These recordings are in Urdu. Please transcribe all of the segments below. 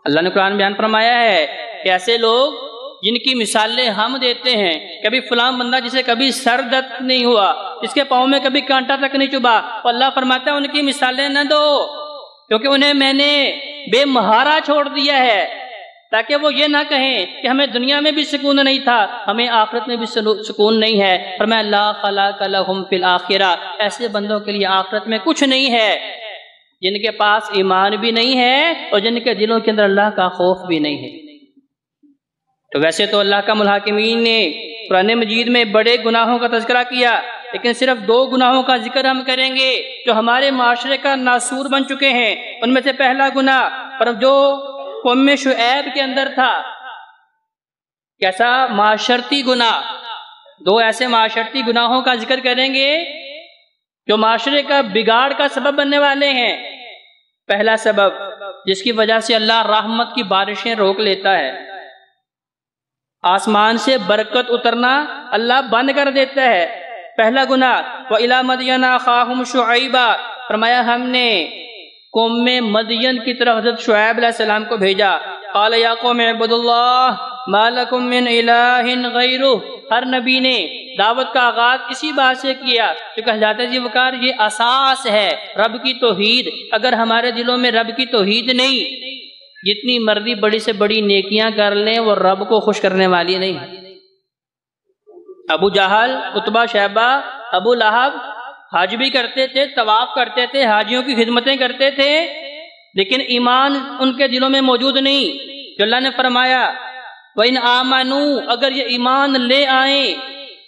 اللہ نے قرآن بیان فرمایا ہے کہ ایسے لوگ جن کی مثالیں ہم دیتے ہیں، کبھی فلاں بندہ جسے کبھی سر درد نہیں ہوا، جس کے پاؤں میں کبھی کانٹا تک نہیں چبھا، اور اللہ فرماتا ہے ان کی مثالیں نہ دو، کیونکہ انہیں میں نے بے مہارا چھوڑ دیا ہے، تاکہ وہ یہ نہ کہیں کہ ہمیں دنیا میں بھی سکون نہیں تھا، ہمیں آخرت میں بھی سکون نہیں ہے۔ فرمایا لا خلاق لہم فی الآخرہ، ایسے بندوں کے لیے آخرت میں کچھ نہیں ہے جن کے پاس ایمان بھی نہیں ہے اور جن کے دلوں کے اندر اللہ کا خوف بھی نہیں ہے۔ تو ویسے تو اللہ کا الحاکمین نے قرآن مجید میں بڑے گناہوں کا تذکرہ کیا، لیکن صرف 2 گناہوں کا ذکر ہم کریں گے جو ہمارے معاشرے کا ناسور بن چکے ہیں۔ ان میں سے پہلا گناہ پر جو قوم شعیب کے اندر تھا، کیسا معاشرتی گناہ، 2 ایسے معاشرتی گناہوں کا ذکر کریں گے جو معاشرے کا بگاڑ کا سبب بننے والے ہیں۔ پہلا سبب جس کی وجہ سے اللہ رحمت کی بارشیں روک لیتا ہے، آسمان سے برکت اترنا اللہ بند کر دیتا ہے۔ پہلا گناہ وَإِلَىٰ مَدْيَنَ أَخَاهُمْ شُعَيْبًا، فرمایا ہم نے قوم مدین کی طرف حضرت شعیب علیہ السلام کو بھیجا۔ قَالَ يَا قَوْمِ اعْبُدُوا اللَّهَ مَا لَكُم مِّنْ إِلَٰهٍ غَيْرُهُ، ہر نبی نے دعوت کا آغاز اسی بات سے کیا جو کہ حضرت جی وقار یہ اساس ہے رب کی توحید۔ اگر ہمارے دلوں میں رب کی توحید نہیں، جتنی مرضی بڑی سے بڑی نیکیاں کر لیں وہ رب کو خوش کرنے والی نہیں ہے۔ ابو جہل، عتبہ، شیبہ، ابو لہب حج بھی کرتے تھے، طواف کرتے تھے، حاجیوں کی خدمتیں کرتے تھے، لیکن ایمان ان کے دلوں میں موجود نہیں۔ جو اللہ نے فرمایا وَإِنْ آمَنُوا، اگر یہ ایمان لے آئیں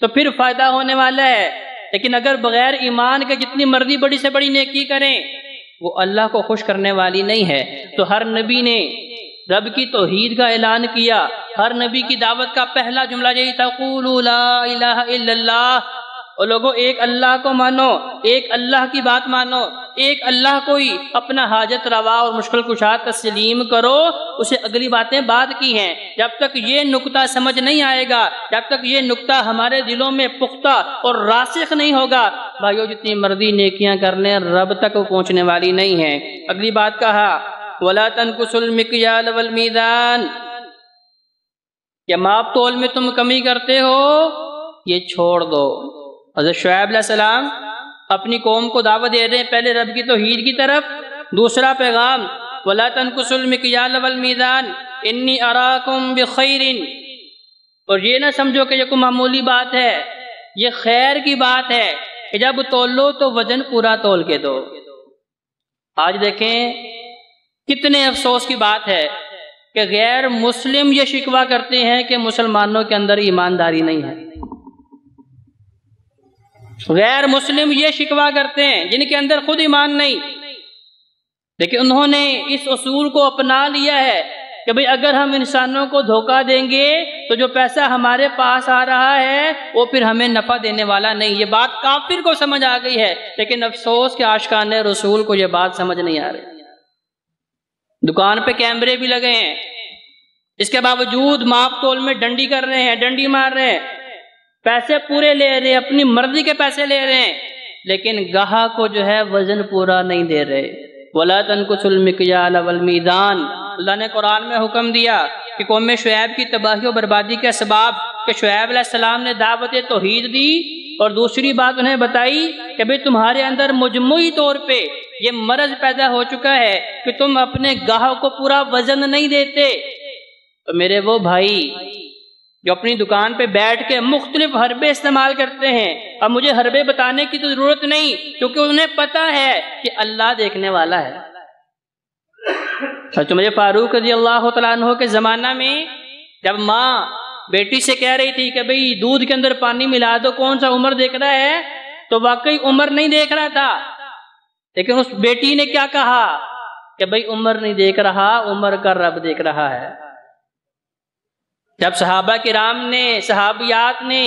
تو پھر فائدہ ہونے والا ہے، لیکن اگر بغیر ایمان کے جتنی مرضی بڑی سے بڑی نیکی کریں وہ اللہ کو خوش کرنے والی نہیں ہے۔ تو ہر نبی نے رب کی توحید کا اعلان کیا، ہر نبی کی دعوت کا پہلا جملہ یہی تھا قولوا لا الہ الا اللہ، اور لوگوں ایک اللہ کو مانو، ایک اللہ کی بات مانو، ایک اللہ کو ہی اپنا حاجت روا اور مشکل کشا تسلیم کرو، اسے اگلی باتیں بعد کی ہیں۔ جب تک یہ نقطہ سمجھ نہیں آئے گا، جب تک یہ نقطہ ہمارے دلوں میں پختہ اور راسخ نہیں ہوگا، بھائیو جتنی مرضی نیکیاں کر لیں رب تک وہ پہنچنے والی نہیں ہیں۔ اگلی بات کہا وَلَا تَنْقُصُوا الْمِكْيَالَ وَالْمِيزَانَ، کہ ماپ تول میں تم کمی کرتے ہو یہ چھوڑ دو۔ حضرت شعیب علیہ السلام اپنی قوم کو دعوت دے رہے ہیں پہلے رب کی توحید کی طرف، دوسرا پیغام وَلَا تَنْقُصُوا الْمِكْيَالَ وَالْمِيزَانَ إِنِّي أَرَاكُمْ بِخَيْرٍ، اور یہ نہ سمجھو کہ یہ کوئی معمولی بات ہے، یہ خیر کی بات ہے کہ جب تولو تو وزن پورا تول کے دو۔ آج دیکھیں کتنے افسوس کی بات ہے کہ غیر مسلم یہ شکوہ کرتے ہیں کہ مسلمانوں کے اندر ایمانداری نہیں ہے۔ غیر مسلم یہ شکوہ کرتے ہیں جن کے اندر خود ایمان نہیں، لیکن انہوں نے اس اصول کو اپنا لیا ہے کہ بھئی اگر ہم انسانوں کو دھوکہ دیں گے تو جو پیسہ ہمارے پاس آ رہا ہے وہ پھر ہمیں نفع دینے والا نہیں۔ یہ بات کافر کو سمجھ آ گئی ہے، لیکن افسوس کہ عاشقان رسول کو یہ بات سمجھ نہیں آ رہی۔ دکان پہ کیمرے بھی لگے ہیں، اس کے باوجود ماپ تول میں ڈنڈی کر رہے ہیں، ڈنڈی مار رہے ہیں، پیسے پورے لے رہے ہیں، اپنی مرضی کے پیسے لے رہے ہیں، لیکن گاہک کو جو ہے وزن پورا نہیں دے رہے۔ وَلَا تَنْقُصُوا الْمِكْيَالَ وَالْمِيزَانَ، اللہ نے قرآن میں حکم دیا کہ قوم شعیب کی تباہی و بربادی کے اسباب کہ شعیب علیہ السلام نے دعوت توحید دی، اور دوسری بات انہیں بتائی کہ بھئی تمہارے اندر مجموعی طور پہ یہ مرض پیدا ہو چکا ہے کہ تم اپنے گاہک کو پورا وزن نہیں دیتے۔ تو میرے وہ بھائی جو اپنی دکان پہ بیٹھ کے مختلف حربے استعمال کرتے ہیں، اب مجھے حربے بتانے کی تو ضرورت نہیں، کیونکہ انہیں پتا ہے کہ اللہ دیکھنے والا ہے۔ حضرت عمر فاروق رضی اللہ تعالیٰ عنہ کے زمانہ میں جب ماں بیٹی سے کہہ رہی تھی کہ بھئی دودھ کے اندر پانی ملا دو، کون سا عمر دیکھ رہا ہے، تو واقعی عمر نہیں دیکھ رہا تھا، لیکن اس بیٹی نے کیا کہا کہ بھئی عمر نہیں دیکھ رہا، عمر کا رب دیکھ رہا ہے۔ جب صحابہ کرام نے، صحابیات نے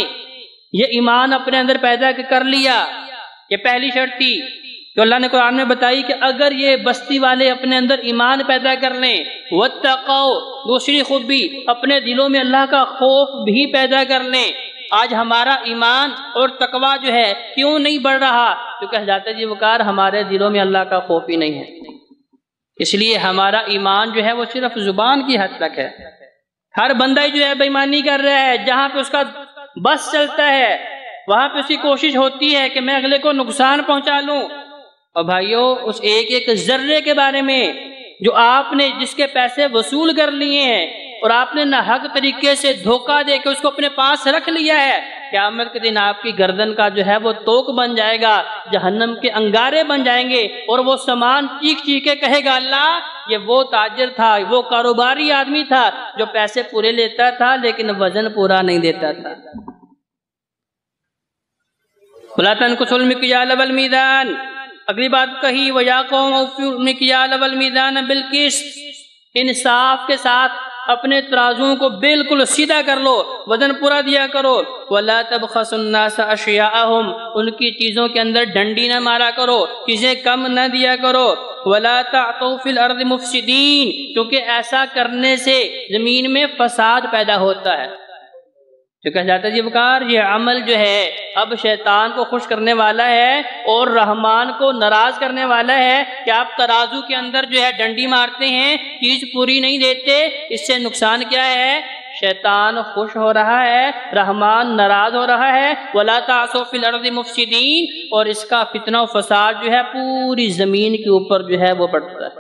یہ ایمان اپنے اندر پیدا کر لیا، یہ پہلی شرط تھی جو اللہ نے قرآن میں بتائی کہ اگر یہ بستی والے اپنے اندر ایمان پیدا کر لیں، واتقوا، دوسری خوبی اپنے دلوں میں اللہ کا خوف بھی پیدا کر لیں۔ آج ہمارا ایمان اور تقوی جو ہے کیوں نہیں بڑھ رہا؟ کیونکہ حضرت جی وقار ہمارے دلوں میں اللہ کا خوف ہی نہیں ہے۔ اس لیے ہمارا ایمان جو ہے وہ صرف زبان کی حد تک ہے. ہر بندہ جو ہے بے ایمانی کر رہا ہے، جہاں پہ اس کا بس چلتا ہے وہاں پہ اس کی کوشش ہوتی ہے کہ میں اگلے کو نقصان پہنچا لوں. اور بھائیو، اس ایک ایک ذرے کے بارے میں جو آپ نے جس کے پیسے وصول کر لیے ہیں اور آپ نے ناحق طریقے سے دھوکہ دے کے اس کو اپنے پاس رکھ لیا ہے، قیامت کے دن آپ کی گردن کا جو ہے وہ توق بن جائے گا، جہنم کے انگارے بن جائیں گے، اور وہ سامان چیخ چیخ کے کہے گا اللہ یہ وہ تاجر تھا، وہ کاروباری آدمی تھا جو پیسے پورے لیتا تھا لیکن وزن پورا نہیں دیتا تھا. وَلَا تَنْقُصُوا الْمِكْيَالَ وَالْمِيزَانَ. اگلی بات کہی وَيَا قَوْمِ أَوْفُوا الْمِكْيَالَ وَالْمِيزَانَ بِالْقِسْطِ. انصاف کے ساتھ اپنے ترازوؤں کو بالکل سیدھا کر لو، وزن پورا دیا کرو. وَلَا تَبْخَسُوا النَّاسَ أَشْيَاءَهُمْ. ان کی چیزوں کے اندر ڈنڈی نہ مارا کرو، چیزیں کم نہ دیا کرو. وَلَا تَعْثَوْا فِي الْأَرْضِ مُفْسِدِينَ. کیونکہ ایسا کرنے سے زمین میں فساد پیدا ہوتا ہے. جو کہا جاتا ہے جی وقار، یہ عمل جو ہے اب شیطان کو خوش کرنے والا ہے اور رحمان کو ناراض کرنے والا ہے کہ آپ ترازو کے اندر جو ہے ڈنڈی مارتے ہیں، چیز پوری نہیں دیتے. اس سے نقصان کیا ہے؟ شیطان خوش ہو رہا ہے، رحمان ناراض ہو رہا ہے. وَلَا تَعْثَوْا فِي الْأَرْضِ مُفْسِدِينَ. اور اس کا فتنہ و فساد جو ہے پوری زمین کے اوپر جو ہے وہ بڑھتا ہے.